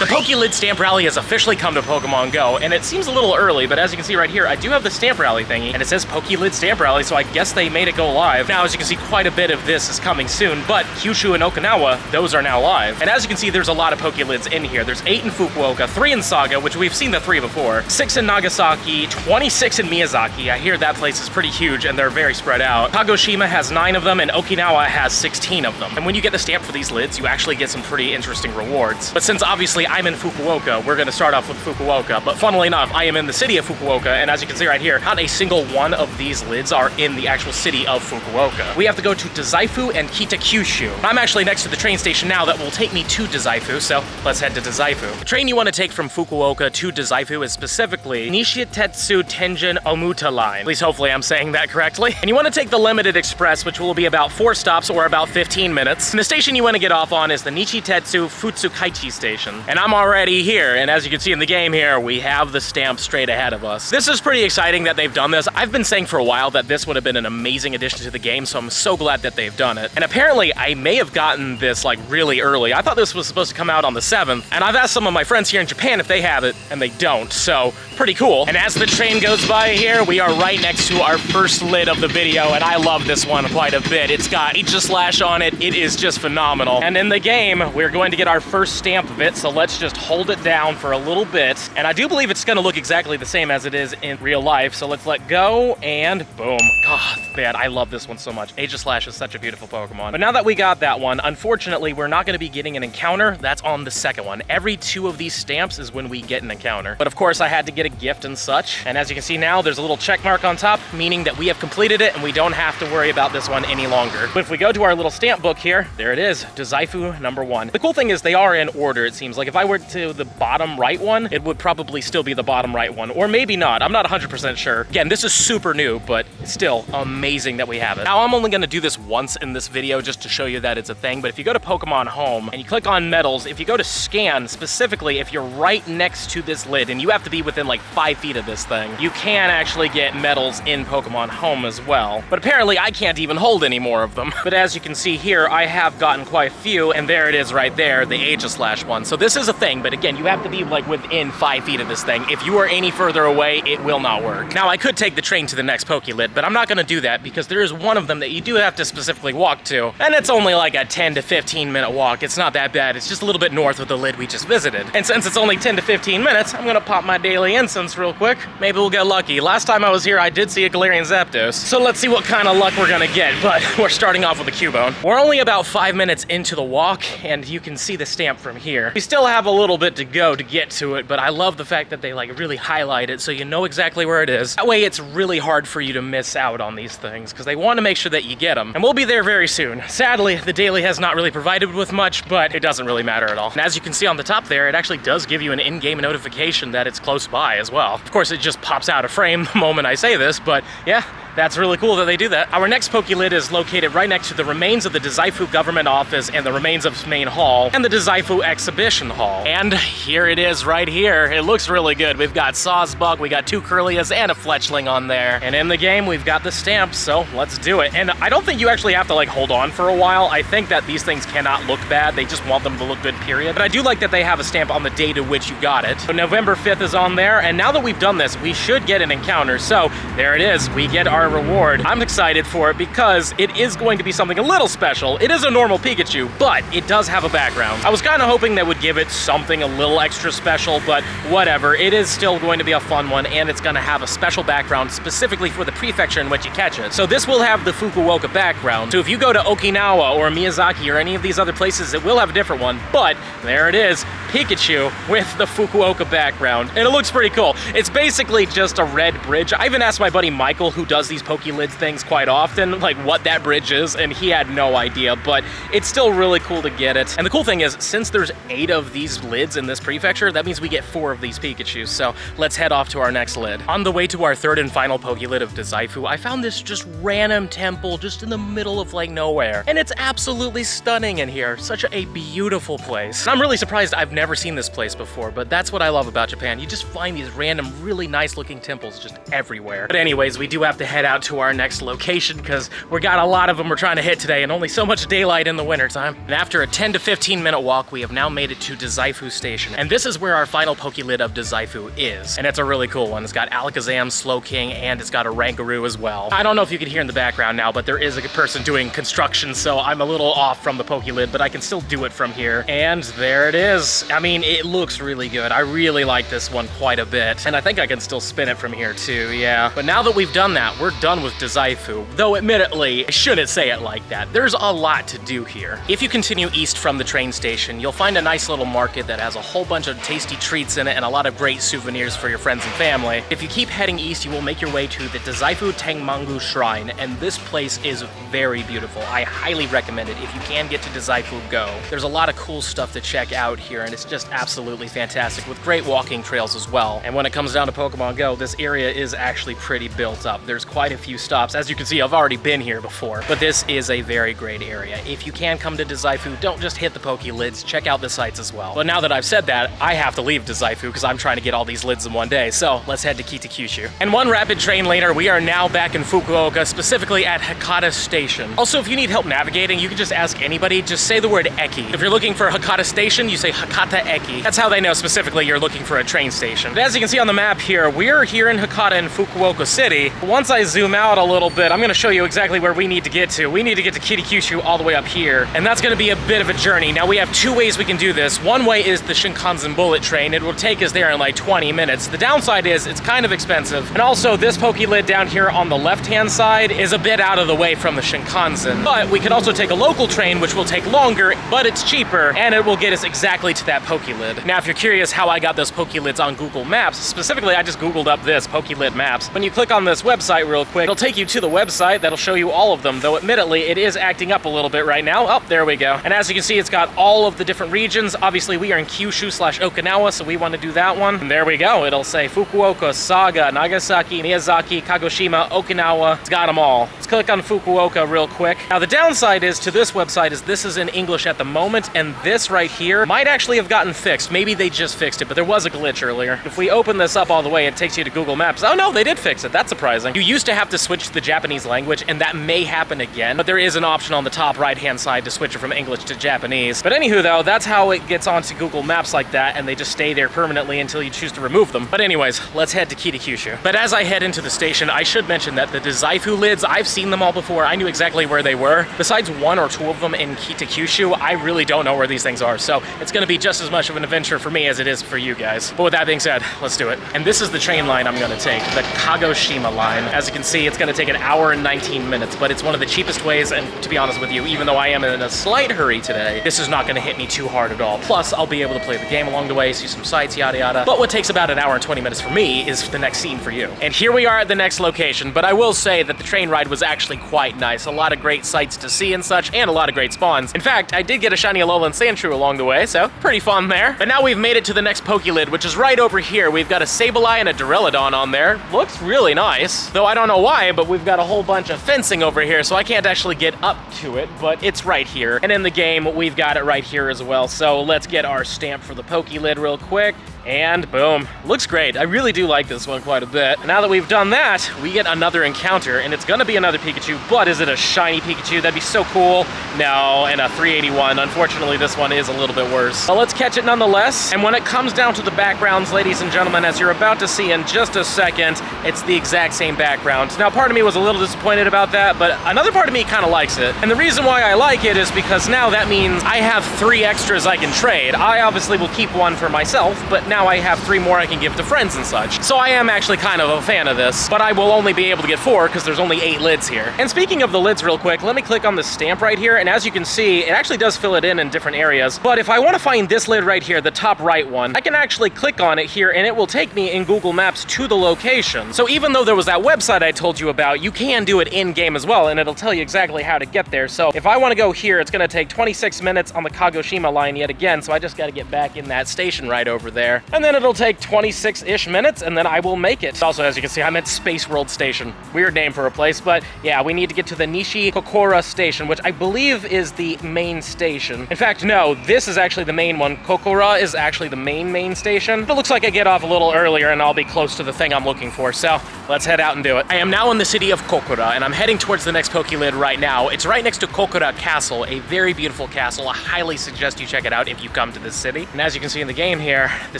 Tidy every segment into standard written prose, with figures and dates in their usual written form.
The Pokélid Stamp Rally has officially come to Pokemon GO, and it seems a little early, but as you can see right here, I do have the Stamp Rally thingy, and it says Pokélid Stamp Rally, so I guess they made it go live. Now, as you can see, quite a bit of this is coming soon, but Kyushu and Okinawa, those are now live. And as you can see, there's a lot of Pokélids in here. There's 8 in Fukuoka, 3 in Saga, which we've seen the 3 before, 6 in Nagasaki, 26 in Miyazaki. I hear that place is pretty huge, and they're very spread out. Kagoshima has 9 of them, and Okinawa has 16 of them. And when you get the stamp for these lids, you actually get some pretty interesting rewards. But since obviously I'm in Fukuoka, we're gonna start off with Fukuoka. But funnily enough, I am in the city of Fukuoka, and as you can see right here, not a single one of these lids are in the actual city of Fukuoka. We have to go to Dazaifu and Kitakyushu. I'm actually next to the train station now that will take me to Dazaifu, so let's head to Dazaifu. The train you want to take from Fukuoka to Dazaifu is specifically Nishitetsu Tenjin Omuta line. At least hopefully I'm saying that correctly. And you want to take the Limited Express, which will be about 4 stops or about 15 minutes. And the station you want to get off on is the Nishitetsu Futsukaichi station. And I'm already here, and as you can see in the game here, we have the stamp straight ahead of us. This is pretty exciting that they've done this. I've been saying for a while that this would have been an amazing addition to the game, so I'm so glad that they've done it. And apparently, I may have gotten this like really early. I thought this was supposed to come out on the 7th, and I've asked some of my friends here in Japan if they have it, and they don't, so pretty cool. And as the train goes by here, we are right next to our first lid of the video, and I love this one quite a bit. It's got H/slash on it. It is just phenomenal. And in the game, we're going to get our first stamp of it, so let's just hold it down for a little bit. And I do believe it's gonna look exactly the same as it is in real life, so let's let go, and boom. God, man, I love this one so much. H/slash is such a beautiful Pokemon. But now that we got that one, unfortunately, we're not gonna be getting an encounter. That's on the second one. Every 2 of these stamps is when we get an encounter. But of course, I had to get a gift and such. And as you can see now, there's a little check mark on top, meaning that we have completed it and we don't have to worry about this one any longer. But if we go to our little stamp book here, there it is, Dazaifu number 1. The cool thing is they are in order, it seems. Like if I were to the bottom right one, it would probably still be the bottom right one, or maybe not. I'm not 100% sure. Again, this is super new, but it's still amazing that we have it. Now, I'm only gonna do this once in this video just to show you that it's a thing, but if you go to Pokemon Home and you click on medals, if you go to scan, specifically if you're right next to this lid, and you have to be within like 5 feet of this thing, you can actually get medals in Pokemon Home as well. But apparently I can't even hold any more of them. But as you can see here, I have gotten quite a few, and there it is right there, the H/slash one. So this is a thing, but again, you have to be like within 5 feet of this thing. If you are any further away, it will not work. Now, I could take the train to the next Pokélid, but I'm not gonna do that because there is one of them that you do have to specifically walk to, and it's only like a 10 to 15 minute walk. It's not that bad. It's just a little bit north of the lid we just visited. And since it's only 10 to 15 minutes, I'm gonna pop my daily incense real quick. Maybe we'll get lucky. Last time I was here, I did see a Galarian Zapdos. So let's see what kind of luck we're gonna get, but we're starting off with a Cubone. We're only about 5 minutes into the walk, and you can see the stamp from here. We still have a little bit to go to get to it, but I love the fact that they like really highlight it so you know exactly where it is. That way it's really hard for you to miss out on these things because they want to make sure that you get them. And we'll be there very soon. Sadly, the daily has not really provided with much, but it doesn't really matter at all. And as you can see on the top there, it actually does give you an in-game notification that it's close by as well. Of course, it just pops out of frame the moment I say this, but yeah, that's really cool that they do that. Our next Pokélid is located right next to the remains of the Dazaifu government office and the remains of main hall and the Dazaifu exhibition hall. And here it is right here. It looks really good. We've got Sawsbuck, we got 2 Kirlias and a Fletchling on there. And in the game, we've got the stamps, so let's do it. And I don't think you actually have to like hold on for a while. I think that these things cannot look bad. They just want them to look good, period. But I do like that they have a stamp on the date of which you got it. So November 5th is on there. And now that we've done this, we should get an encounter. So there it is. We get our reward. I'm excited for it because it is going to be something a little special. It is a normal Pikachu, but it does have a background. I was kind of hoping that would give it something a little extra special, but whatever. It is still going to be a fun one, and it's going to have a special background specifically for the prefecture in which you catch it. So this will have the Fukuoka background. So if you go to Okinawa or Miyazaki or any of these other places, it will have a different one, but there it is, Pikachu with the Fukuoka background, and it looks pretty cool. It's basically just a red bridge. I even asked my buddy Michael, who does these Pokélids things quite often, like what that bridge is, and he had no idea, but it's still really cool to get it. And the cool thing is, since there's 8 of these lids in this prefecture, that means we get 4 of these Pikachus, so let's head off to our next lid. On the way to our 3rd and final Pokélid of Dazaifu, I found this just random temple just in the middle of like nowhere, and it's absolutely stunning in here. Such a beautiful place. And I'm really surprised I've never seen this place before, but that's what I love about Japan. You just find these random, really nice looking temples just everywhere. But anyways, we do have to head head out to our next location because we got a lot of them we're trying to hit today and only so much daylight in the wintertime. And after a 10 to 15 minute walk, we have now made it to Dazaifu Station. And this is where our final Pokélid of Dazaifu is. And it's a really cool one. It's got Alakazam, Slowking, and it's got a Rangaroo as well. I don't know if you can hear in the background now, but there is a person doing construction, so I'm a little off from the Pokélid, but I can still do it from here. And there it is. I mean, it looks really good. I really like this one quite a bit. And I think I can still spin it from here too, yeah. But now that we've done that, we're done with Dazaifu. Though admittedly, I shouldn't say it like that. There's a lot to do here. If you continue east from the train station, you'll find a nice little market that has a whole bunch of tasty treats in it and a lot of great souvenirs for your friends and family. If you keep heading east, you will make your way to the Dazaifu Tengmangu Shrine, and this place is very beautiful. I highly recommend it if you can get to Dazaifu Go. There's a lot of cool stuff to check out here, and it's just absolutely fantastic with great walking trails as well. And when it comes down to Pokemon Go, this area is actually pretty built up. There's quite a few stops. As you can see, I've already been here before, but this is a very great area. If you can come to Dazaifu, don't just hit the Pokélids, check out the sites as well. But now that I've said that, I have to leave Dazaifu because I'm trying to get all these lids in one day, so let's head to Kitakyushu. And one rapid train later, we are now back in Fukuoka, specifically at Hakata Station. Also, if you need help navigating, you can just ask anybody, just say the word Eki. If you're looking for Hakata Station, you say Hakata Eki. That's how they know specifically you're looking for a train station. But as you can see on the map here, we're here in Hakata in Fukuoka City. Once I zoom out a little bit, I'm gonna show you exactly where we need to get to. We need to get to Kitakyushu all the way up here, and that's gonna be a bit of a journey. Now, we have two ways we can do this. One way is the Shinkansen bullet train. It will take us there in like 20 minutes. The downside is it's kind of expensive. And also, this Pokélid down here on the left-hand side is a bit out of the way from the Shinkansen. But we can also take a local train, which will take longer, but it's cheaper, and it will get us exactly to that Pokélid. Now, if you're curious how I got those Pokélids on Google Maps, specifically, I just Googled up this, Pokélid Maps. When you click on this website real quick, it'll take you to the website that'll show you all of them, though admittedly, it is acting up a little bit right now. Oh, there we go. And as you can see, it's got all of the different regions. Obviously, we are in Kyushu/Okinawa, so we want to do that one. And there we go. It'll say Fukuoka, Saga, Nagasaki, Miyazaki, Kagoshima, Okinawa. It's got them all. Let's click on Fukuoka real quick. Now, the downside is to this website is this is in English at the moment, and this right here might actually have gotten fixed. Maybe they just fixed it, but there was a glitch earlier. If we open this up all the way, it takes you to Google Maps. Oh no, they did fix it. That's surprising. You used to have to switch to the Japanese language, and that may happen again, but there is an option on the top right-hand side to switch it from English to Japanese. But anywho, though, that's how it gets onto Google Maps like that, and they just stay there permanently until you choose to remove them. But anyways, let's head to Kitakyushu. But as I head into the station, I should mention that the Dazaifu lids, I've seen them all before. I knew exactly where they were. Besides one or two of them in Kitakyushu, I really don't know where these things are, so it's gonna be just as much of an adventure for me as it is for you guys. But with that being said, let's do it. And this is the train line I'm gonna take, the Kagoshima line. As you can see, it's gonna take an hour and 19 minutes, but it's one of the cheapest ways, and to be honest with you, even though I am in a slight hurry today, this is not gonna hit me too hard at all. Plus, I'll be able to play the game along the way, see some sights, yada yada. But what takes about an hour and 20 minutes for me is the next scene for you. And here we are at the next location, but I will say that the train ride was actually quite nice. A lot of great sights to see and such, and a lot of great spawns. In fact, I did get a shiny Alolan Sandshrew along the way, so pretty fun there. But now we've made it to the next Pokélid, which is right over here. We've got a Sableye and a Duraludon on there. Looks really nice. Though I don't know why, but we've got a whole bunch of fencing over here, so I can't actually get up to it, but it's right here. And in the game, we've got it right here as well. So let's get our stamp for the Pokélid real quick. And boom, looks great. I really do like this one quite a bit. And now that we've done that, we get another encounter, and it's gonna be another Pikachu, but is it a shiny Pikachu? That'd be so cool. No, and a 381. Unfortunately, this one is a little bit worse. But let's catch it nonetheless. And when it comes down to the backgrounds, ladies and gentlemen, as you're about to see in just a second, it's the exact same background. Now, part of me was a little disappointed about that, but another part of me kind of likes it. And the reason why I like it is because now that means I have 3 extras I can trade. I obviously will keep one for myself, but now I have 3 more I can give to friends and such. So I am actually kind of a fan of this, but I will only be able to get 4 because there's only 8 lids here. And speaking of the lids real quick, let me click on the stamp right here, and as you can see, it actually does fill it in different areas. But if I want to find this lid right here, the top right one, I can actually click on it here, and it will take me in Google Maps to the location. So even though there was that website I told you about, you can do it in-game as well, and it'll tell you exactly how to get there. So if I want to go here, it's going to take 26 minutes on the Kagoshima line yet again, so I just got to get back in that station right over there. And then it'll take 26-ish minutes, and then I will make it. Also, as you can see, I'm at Space World Station. Weird name for a place, but yeah, we need to get to the Nishi Kokura station, which I believe is the main station. In fact, no, this is actually the main one. Kokura is actually the main station. But it looks like I get off a little earlier, and I'll be close to the thing I'm looking for, so let's head out and do it. I am now in the city of Kokura, and I'm heading towards the next Pokélid right now. It's right next to Kokura Castle, a very beautiful castle. I highly suggest you check it out if you come to this city. And as you can see in the game here, the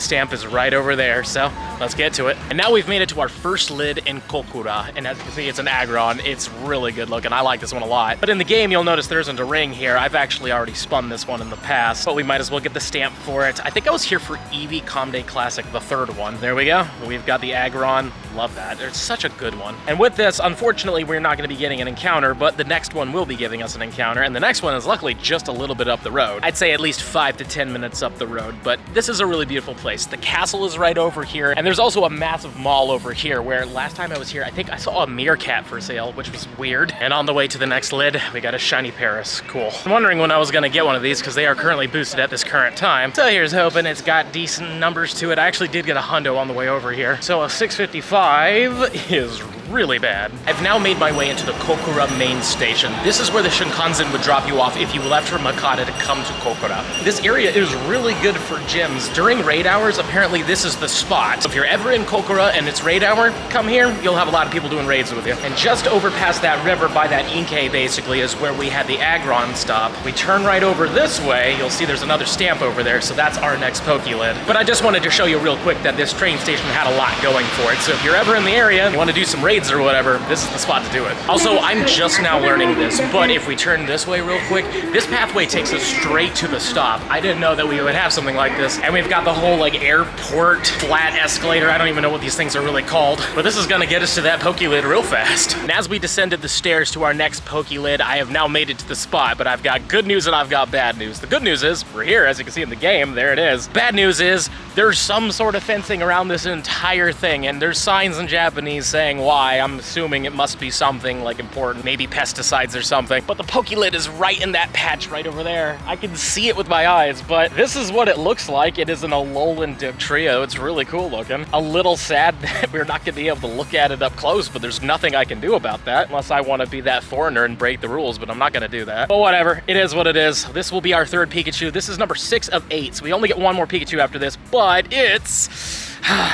stamp is right over there, so let's get to it. And now we've made it to our first lid in Kokura, and as you can see, it's an Aggron. It's really good looking. I like this one a lot. But in the game, you'll notice there isn't a ring here. I've actually already spun this one in the past, but we might as well get the stamp for it. I think I was here for Eevee Comday Classic, the third one. There we go. We've got the Aggron. Love that. It's such a good one. And with this, unfortunately, we're not going to be getting an encounter, but the next one will be giving us an encounter, and the next one is luckily just a little bit up the road. I'd say at least 5 to 10 minutes up the road, but this is a really beautiful place. The castle is right over here, and there's also a massive mall over here where last time I was here, I think I saw a meerkat for sale, which was weird. And on the way to the next lid, we got a shiny Paris. Cool. I'm wondering when I was going to get one of these because they are currently boosted at this current time. So here's hoping. It's got decent numbers to it. I actually did get a hundo on the way over here. So a 655 is really bad. I've now made my way into the Kokura main station. This is where the Shinkansen would drop you off if you left from Hakata to come to Kokura. This area is really good for gyms. During raid hours, apparently this is the spot. If you're ever in Kokura and it's raid hour, come here, you'll have a lot of people doing raids with you. And just over past that river by that Inkei basically is where we had the Aggron stop. We turn right over this way, you'll see there's another stamp over there, so that's our next Pokélid. But I just wanted to show you real quick that this train station had a lot going for it. So if you're ever in the area and you want to do some raids or whatever, this is the spot to do it. Also, I'm just now learning this, but if we turn this way real quick, this pathway takes us straight to the stop. I didn't know that we would have something like this. And we've got the whole like airport flat escalator. I don't even know what these things are really called, but this is gonna get us to that Pokélid real fast. And as we descended the stairs to our next Pokélid, I have now made it to the spot, but I've got good news and I've got bad news. The good news is we're here, as you can see in the game, there it is. Bad news is there's some sort of fencing around this entire thing, and there's signs in Japanese saying why. I'm assuming it must be something like important, maybe pesticides or something. But the Pokélid is right in that patch right over there. I can see it with my eyes, but this is what it looks like. It is an Alolan Diptrio. It's really cool looking. A little sad that we're not gonna be able to look at it up close, but there's nothing I can do about that unless I want to be that foreigner and break the rules, but I'm not gonna do that. But whatever, it is what it is. This will be our third Pikachu. This is number 6 of 8, so we only get one more Pikachu after this, but it's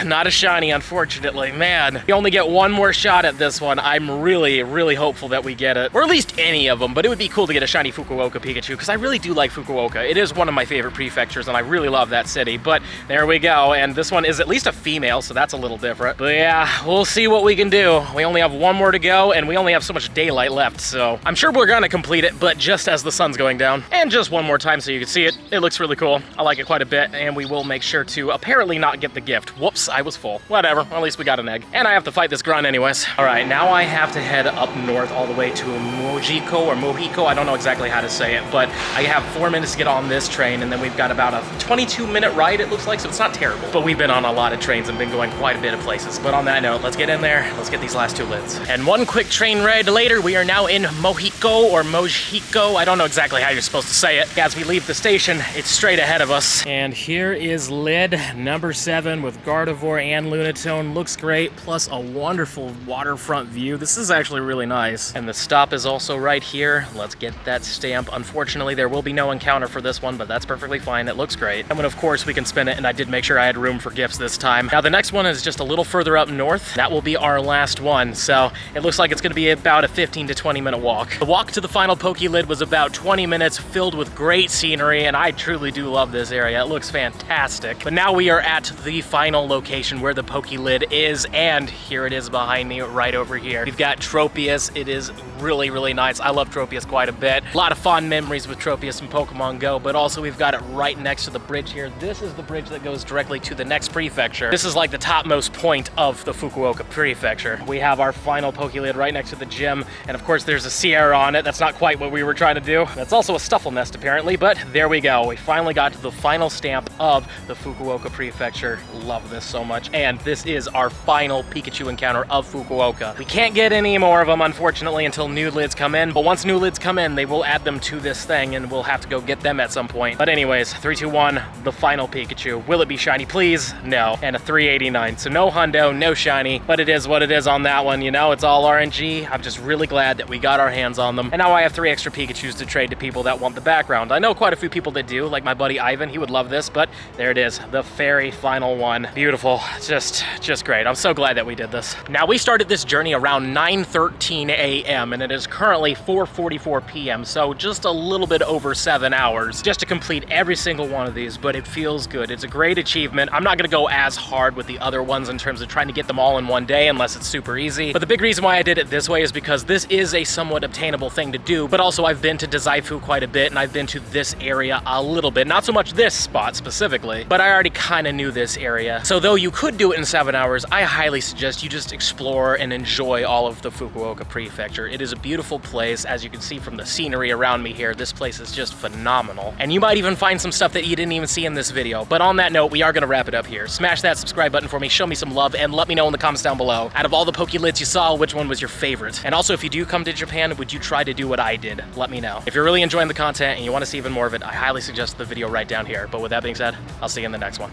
not a shiny, unfortunately. Man, we only get one more shot at this one. I'm really hopeful that we get it, or at least any of them, but it would be cool to get a shiny Fukuoka Pikachu, because I really do like Fukuoka. It is one of my favorite prefectures, and I really love that city, but there we go, and this one is at least a female, so that's a little different. But yeah, we'll see what we can do. We only have one more to go, and we only have so much daylight left, so I'm sure we're gonna complete it, but just as the sun's going down. And just one more time so you can see it. It looks really cool. I like it quite a bit, and we will make sure to apparently not get the gift. Whoops, I was full. Whatever, at least we got an egg. And I have to fight this grunt anyways. All right, now I have to head up north all the way to Mojiko or Mojiko. I don't know exactly how to say it, but I have 4 minutes to get on this train, and then we've got about a 22-minute ride, it looks like, so it's not terrible. But we've been on a lot of trains and been going quite a bit of places. But on that note, let's get in there. Let's get these last 2 lids. And one quick train ride later, we are now in Mojiko or Mojiko. I don't know exactly how you're supposed to say it. As we leave the station, it's straight ahead of us. And here is lid number 7 with Gardevoir and Lunatone. Looks great, plus a wonderful waterfront view. This is actually really nice. And the stop is also right here. Let's get that stamp. Unfortunately, there will be no encounter for this one, but that's perfectly fine. It looks great. And then of course we can spin it, and I did make sure I had room for gifts this time. Now the next one is just a little further up north. That will be our last one. So it looks like it's gonna be about a 15 to 20 minute walk. The walk to the final Pokélid was about 20 minutes, filled with great scenery, and I truly do love this area. It looks fantastic. But now we are at the final location where the Pokélid is, and here it is behind me right over here. We've got Tropius. It is really nice. I love Tropius quite a bit. A lot of fond memories with Tropius in Pokemon Go, but also we've got it right next to the bridge here. This is the bridge that goes directly to the next prefecture. This is like the topmost point of the Fukuoka prefecture. We have our final Pokélid right next to the gym, and of course there's a Sierra on it. That's not quite what we were trying to do. That's also a Stuffle nest apparently, but there we go. We finally got to the final stamp of the Fukuoka prefecture. Love this so much. And this is our final Pikachu encounter of Fukuoka. We can't get any more of them, unfortunately, until new lids come in. But once new lids come in, they will add them to this thing, and we'll have to go get them at some point. But anyways, 3, 2, 1, the final Pikachu. Will it be shiny? Please? No. And a 389. So no hundo, no shiny, but it is what it is on that one, you know? It's all RNG. I'm just really glad that we got our hands on them. And now I have 3 extra Pikachus to trade to people that want the background. I know quite a few people that do, like my buddy Ivan. He would love this, but there it is, the very final one. Beautiful. Just great. I'm so glad that we did this. Now, we started this journey around 9:13 a.m. and it is currently 4:44 p.m. So just a little bit over 7 hours just to complete every single one of these, but it feels good. It's a great achievement. I'm not gonna go as hard with the other ones in terms of trying to get them all in one day unless it's super easy. But the big reason why I did it this way is because this is a somewhat obtainable thing to do, but also I've been to Dazaifu quite a bit and I've been to this area a little bit. Not so much this spot specifically, but I already kind of knew this area. So though you could do it in 7 hours, I highly suggest you just explore and enjoy all of the Fukuoka Prefecture. It is a beautiful place. As you can see from the scenery around me here, this place is just phenomenal. And you might even find some stuff that you didn't even see in this video. But on that note, we are gonna wrap it up here. Smash that subscribe button for me, show me some love, and let me know in the comments down below, out of all the Pokelids you saw, which one was your favorite? And also, if you do come to Japan, would you try to do what I did? Let me know. If you're really enjoying the content and you wanna see even more of it, I highly suggest the video right down here. But with that being said, I'll see you in the next one.